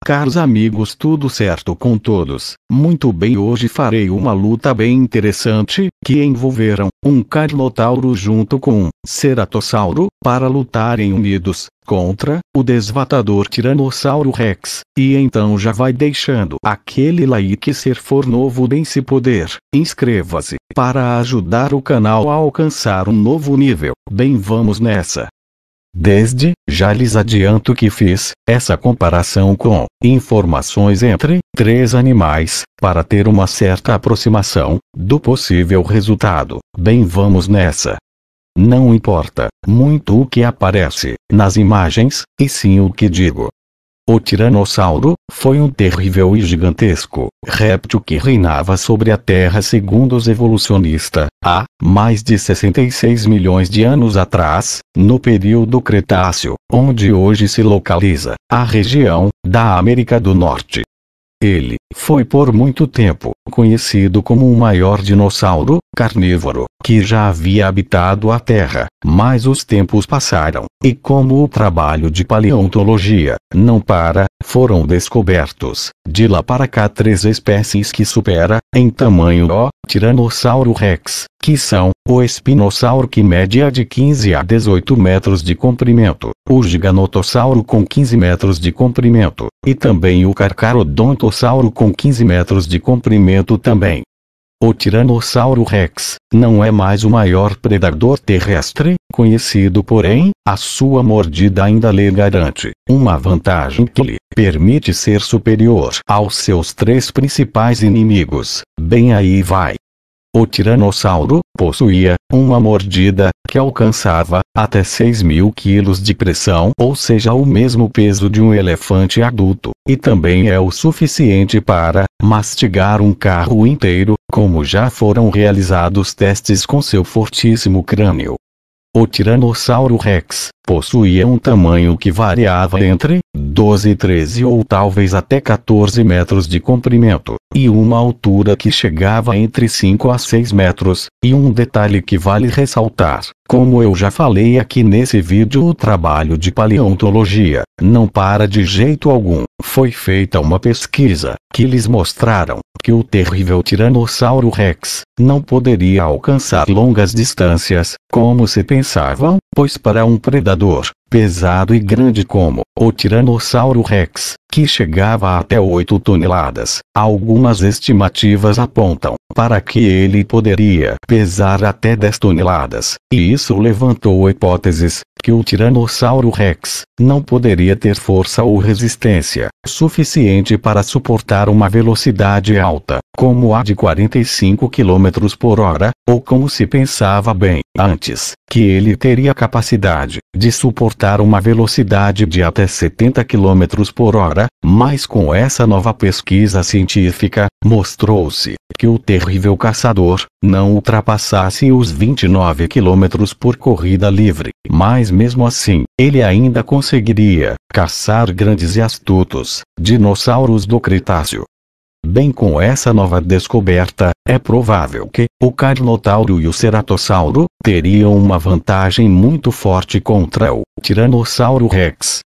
Caros amigos, tudo certo com todos? Muito bem, hoje farei uma luta bem interessante, que envolverão um Carnotauro junto com um Ceratossauro, para lutarem unidos, contra o desvatador Tiranossauro Rex. E então já vai deixando aquele like se for novo desse poder, inscreva-se, para ajudar o canal a alcançar um novo nível. Bem, vamos nessa. Desde já lhes adianto que fiz essa comparação com informações entre três animais, para ter uma certa aproximação do possível resultado. Bem, vamos nessa. Não importa muito o que aparece nas imagens, e sim o que digo. O Tiranossauro foi um terrível e gigantesco réptil que reinava sobre a Terra segundo os evolucionistas, há mais de 66 milhões de anos atrás, no período Cretáceo, onde hoje se localiza a região da América do Norte. Ele foi por muito tempo conhecido como o maior dinossauro carnívoro que já havia habitado a Terra, mas os tempos passaram, e como o trabalho de paleontologia não para, foram descobertos, de lá para cá, três espécies que supera em tamanho o Tiranossauro Rex, que são o Espinossauro, que mede de 15 a 18 metros de comprimento, o Giganotossauro com 15 metros de comprimento, e também o Carcharodontosauro com 15 metros de comprimento também. O Tiranossauro Rex não é mais o maior predador terrestre conhecido, porém, a sua mordida ainda lhe garante uma vantagem que lhe permite ser superior aos seus três principais inimigos. Bem, aí vai. O Tiranossauro possuía uma mordida que alcançava até 6.000 quilos de pressão, ou seja, o mesmo peso de um elefante adulto, e também é o suficiente para mastigar um carro inteiro, como já foram realizados testes com seu fortíssimo crânio. O Tiranossauro Rex possuía um tamanho que variava entre 12, 13 ou talvez até 14 metros de comprimento, e uma altura que chegava entre 5 a 6 metros, e um detalhe que vale ressaltar, como eu já falei aqui nesse vídeo, o trabalho de paleontologia não para de jeito algum. Foi feita uma pesquisa que lhes mostraram que o terrível Tiranossauro Rex não poderia alcançar longas distâncias, como se pensavam, pois para um predador pesado e grande como o Tiranossauro Rex, que chegava até 8 toneladas, algumas estimativas apontam para que ele poderia pesar até 10 toneladas, e isso levantou hipóteses que o Tiranossauro Rex não poderia ter força ou resistência suficiente para suportar uma velocidade alta, como a de 45 km por hora, ou como se pensava bem antes, que ele teria capacidade de suportar uma velocidade de até 70 km por hora, mas com essa nova pesquisa científica, mostrou-se que o terrível caçador não ultrapassasse os 29 km por corrida livre, mas mesmo assim, ele ainda conseguiria caçar grandes e astutos dinossauros do Cretáceo. Bem, com essa nova descoberta, é provável que o Carnotauro e o Ceratossauro teriam uma vantagem muito forte contra o Tiranossauro Rex.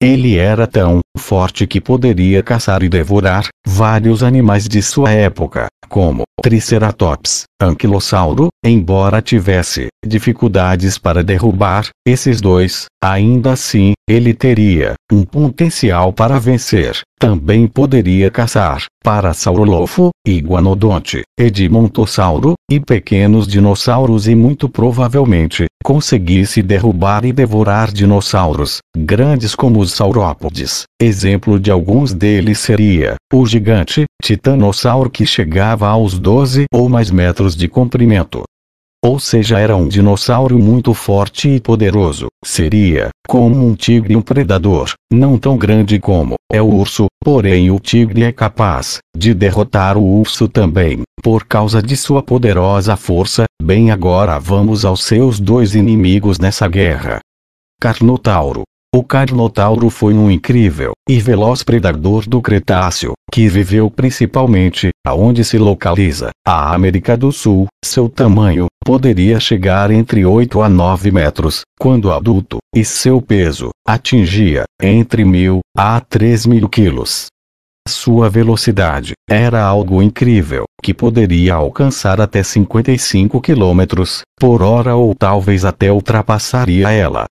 Ele era tão forte que poderia caçar e devorar vários animais de sua época, como Triceratops, Anquilossauro, embora tivesse dificuldades para derrubar esses dois, ainda assim, ele teria um potencial para vencer. Também poderia caçar Parasaurolopho, Iguanodonte, Edmontossauro, e pequenos dinossauros, e muito provavelmente conseguisse derrubar e devorar dinossauros grandes como os saurópodes. Exemplo de alguns deles seria o gigante Titanossauro, que chegava aos 12 ou mais metros de comprimento. Ou seja, era um dinossauro muito forte e poderoso. Seria como um tigre, um predador, não tão grande como é o urso, porém o tigre é capaz de derrotar o urso também, por causa de sua poderosa força. Bem, agora vamos aos seus dois inimigos nessa guerra. Carnotauro. O Carnotauro foi um incrível e veloz predador do Cretáceo, que viveu principalmente aonde se localiza a América do Sul. Seu tamanho poderia chegar entre 8 a 9 metros, quando adulto, e seu peso atingia entre 1.000 a 3.000 quilos. Sua velocidade era algo incrível, que poderia alcançar até 55 km por hora ou talvez até ultrapassaria ela.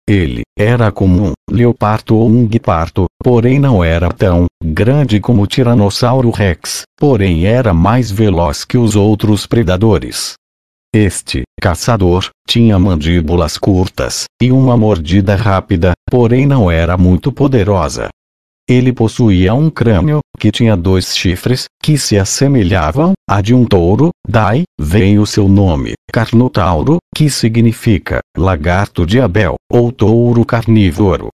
Ele era como um leopardo ou um guepardo, porém não era tão grande como o Tiranossauro Rex, porém era mais veloz que os outros predadores. Este caçador tinha mandíbulas curtas e uma mordida rápida, porém não era muito poderosa. Ele possuía um crânio, que tinha 2 chifres, que se assemelhavam a de um touro. Daí veio seu nome, Carnotauro, que significa lagarto de Abel, ou touro carnívoro.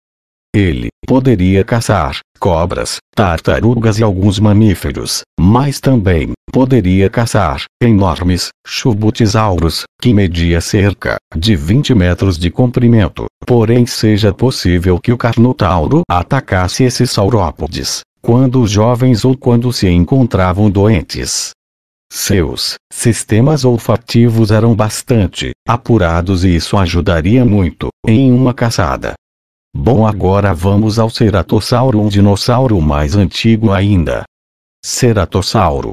Ele poderia caçar cobras, tartarugas e alguns mamíferos, mas também poderia caçar enormes chubutizauros, que media cerca de 20 metros de comprimento. Porém, seja possível que o Carnotauro atacasse esses saurópodes quando jovens ou quando se encontravam doentes. Seus sistemas olfativos eram bastante apurados e isso ajudaria muito em uma caçada. Bom, agora vamos ao Ceratossauro, um dinossauro mais antigo ainda. Ceratossauro.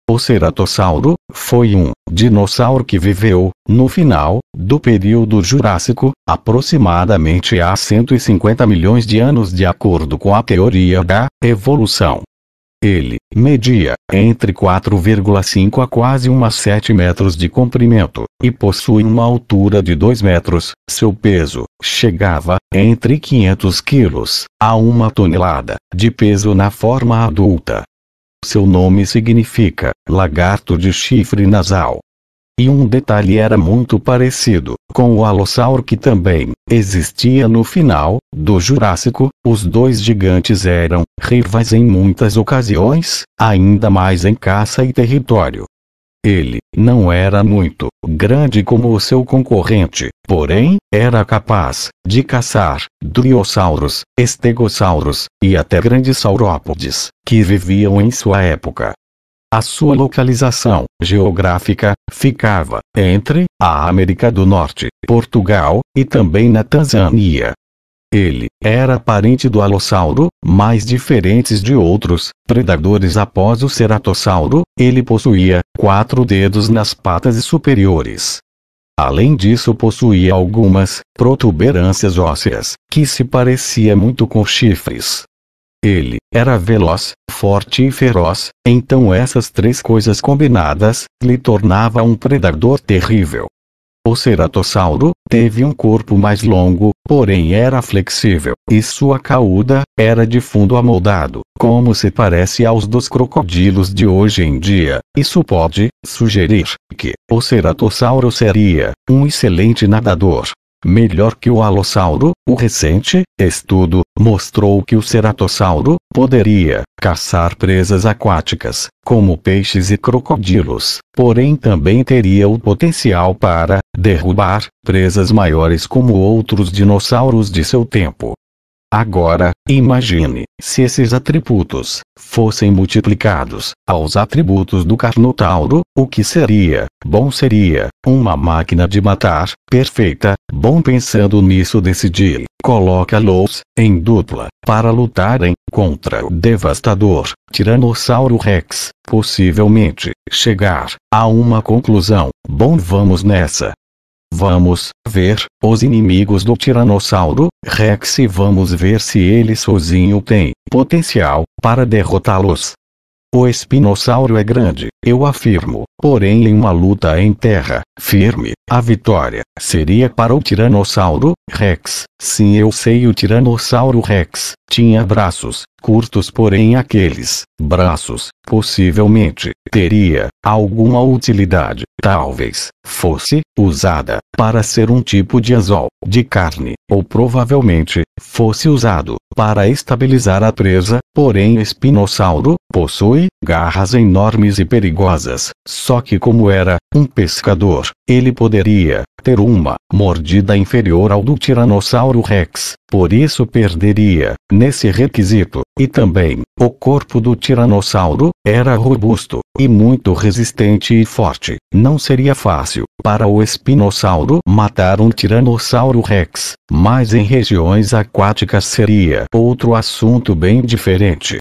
O Ceratossauro foi um dinossauro que viveu no final do período Jurássico, aproximadamente há 150 milhões de anos, de acordo com a teoria da evolução. Ele media entre 4,5 a quase 7 metros de comprimento, e possui uma altura de 2 metros. Seu peso chegava entre 500 quilos a 1 tonelada de peso na forma adulta. Seu nome significa lagarto de chifre nasal. E um detalhe, era muito parecido com o Alossauro, que também existia no final do Jurássico. Os dois gigantes eram rivais em muitas ocasiões, ainda mais em caça e território. Ele não era muito grande como o seu concorrente, porém, era capaz de caçar driossauros, estegossauros, e até grandes saurópodes, que viviam em sua época. A sua localização geográfica ficava entre a América do Norte, Portugal, e também na Tanzânia. Ele era parente do Alossauro, mas diferentes de outros predadores. Após o Ceratossauro, ele possuía 4 dedos nas patas superiores. Além disso, possuía algumas protuberâncias ósseas, que se parecia muito com chifres. Ele era veloz, forte e feroz, então essas 3 coisas combinadas lhe tornava um predador terrível. O Ceratossauro teve um corpo mais longo, porém era flexível, e sua cauda era de fundo amoldado, como se parece aos dos crocodilos de hoje em dia. Isso pode sugerir que o Ceratossauro seria um excelente nadador, melhor que o Alossauro. O recente estudo mostrou que o Ceratossauro poderia caçar presas aquáticas, como peixes e crocodilos, porém também teria o potencial para derrubar presas maiores como outros dinossauros de seu tempo. Agora, imagine, se esses atributos fossem multiplicados aos atributos do Carnotauro, o que seria? Bom, seria uma máquina de matar perfeita. Bom, pensando nisso, decidi colocá-los em dupla para lutarem contra o devastador Tiranossauro Rex, possivelmente chegar a uma conclusão. Bom, vamos nessa. Vamos ver os inimigos do Tiranossauro Rex e vamos ver se ele sozinho tem potencial para derrotá-los. O espinossauro é grande, eu afirmo, porém em uma luta em terra firme, a vitória seria para o Tiranossauro Rex. Sim, eu sei, o Tiranossauro Rex tinha braços curtos, porém aqueles braços possivelmente teria alguma utilidade. Talvez fosse usada para ser um tipo de anzol de carne, ou provavelmente fosse usado para estabilizar a presa. Porém, o espinossauro possui garras enormes e perigosas, só que como era um pescador, ele poderia ter uma mordida inferior ao do Tiranossauro Rex, por isso perderia nesse requisito. E também, o corpo do tiranossauro era robusto e muito resistente e forte. Não seria fácil para o espinossauro matar um Tiranossauro Rex, mas em regiões aquáticas seria outro assunto bem diferente.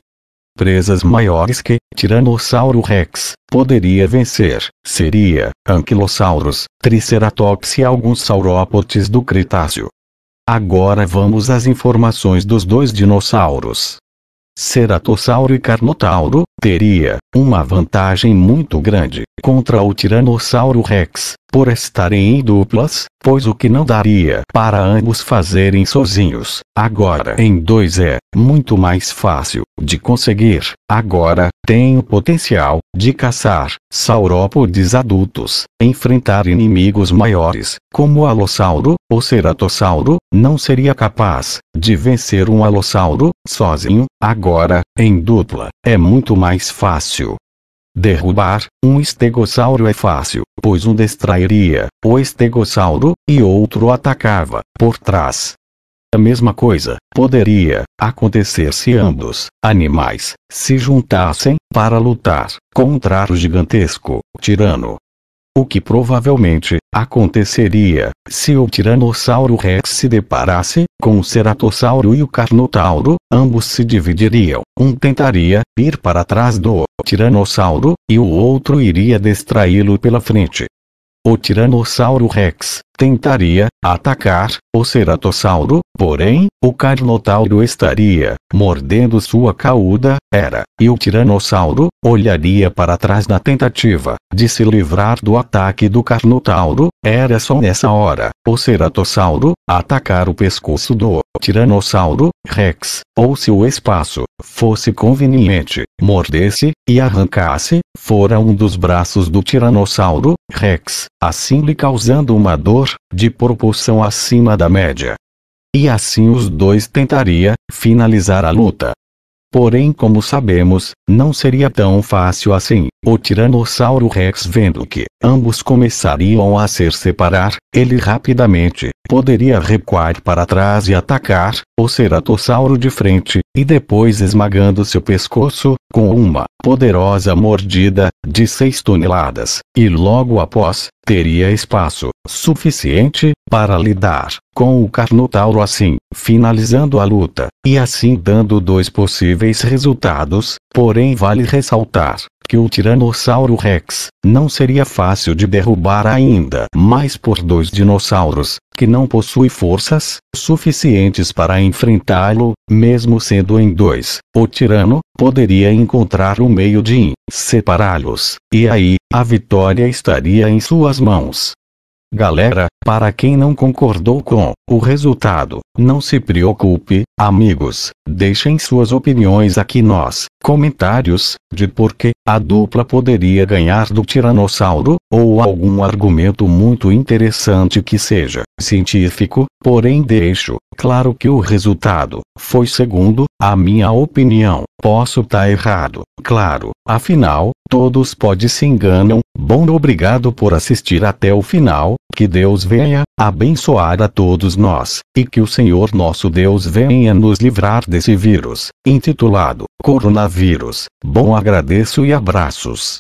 Presas maiores que Tiranossauro Rex poderia vencer seria Anquilossauros, Triceratops e alguns saurópodes do Cretáceo. Agora vamos às informações dos dois dinossauros. Ceratossauro e Carnotauro teria uma vantagem muito grande contra o Tiranossauro Rex, por estarem em duplas, pois o que não daria para ambos fazerem sozinhos, agora em dois é muito mais fácil de conseguir. Agora, tem o potencial de caçar saurópodes adultos, enfrentar inimigos maiores, como o Alossauro. O Ceratossauro não seria capaz de vencer um Alossauro sozinho, agora, em dupla, é muito mais fácil. Derrubar um estegossauro é fácil, pois um distrairia o estegossauro, e outro atacava por trás. A mesma coisa poderia acontecer se ambos animais se juntassem para lutar contra o gigantesco tirano. O que provavelmente aconteceria se o Tiranossauro Rex se deparasse com o Ceratossauro e o Carnotauro, ambos se dividiriam. Um tentaria ir para trás do Tiranossauro, e o outro iria distraí-lo pela frente. O Tiranossauro Rex tentaria atacar o Ceratossauro, porém, o Carnotauro estaria mordendo sua cauda, e o Tiranossauro olharia para trás na tentativa de se livrar do ataque do Carnotauro. Era só nessa hora o Ceratossauro atacar o pescoço do Tiranossauro Rex, ou se o espaço fosse conveniente, mordesse e arrancasse fora um dos braços do Tiranossauro Rex, assim lhe causando uma dor de proporção acima da média. E assim os dois tentaria finalizar a luta. Porém, como sabemos, não seria tão fácil assim. O Tiranossauro Rex, vendo que ambos começariam a se separar, ele rapidamente poderia recuar para trás e atacar o Ceratossauro de frente, e depois esmagando seu pescoço com uma poderosa mordida de 6 toneladas, e logo após, teria espaço suficiente para lidar com o Carnotauro, assim finalizando a luta, e assim dando dois possíveis resultados. Porém, vale ressaltar que o Tiranossauro Rex não seria fácil de derrubar ainda mais por dois dinossauros que não possuem forças suficientes para enfrentá-lo, mesmo sendo em dois. O tirano poderia encontrar um meio de separá-los, e aí a vitória estaria em suas mãos. Galera, para quem não concordou com o resultado, não se preocupe, amigos, deixem suas opiniões aqui nos comentários, de por que a dupla poderia ganhar do Tiranossauro, ou algum argumento muito interessante que seja científico, porém deixo claro que o resultado foi segundo a minha opinião. Posso estar errado, claro, afinal, todos podem se enganam. Bom, obrigado por assistir até o final, que Deus venha abençoar a todos nós, e que o Senhor nosso Deus venha nos livrar desse vírus, intitulado coronavírus. Bom, agradeço e abraços.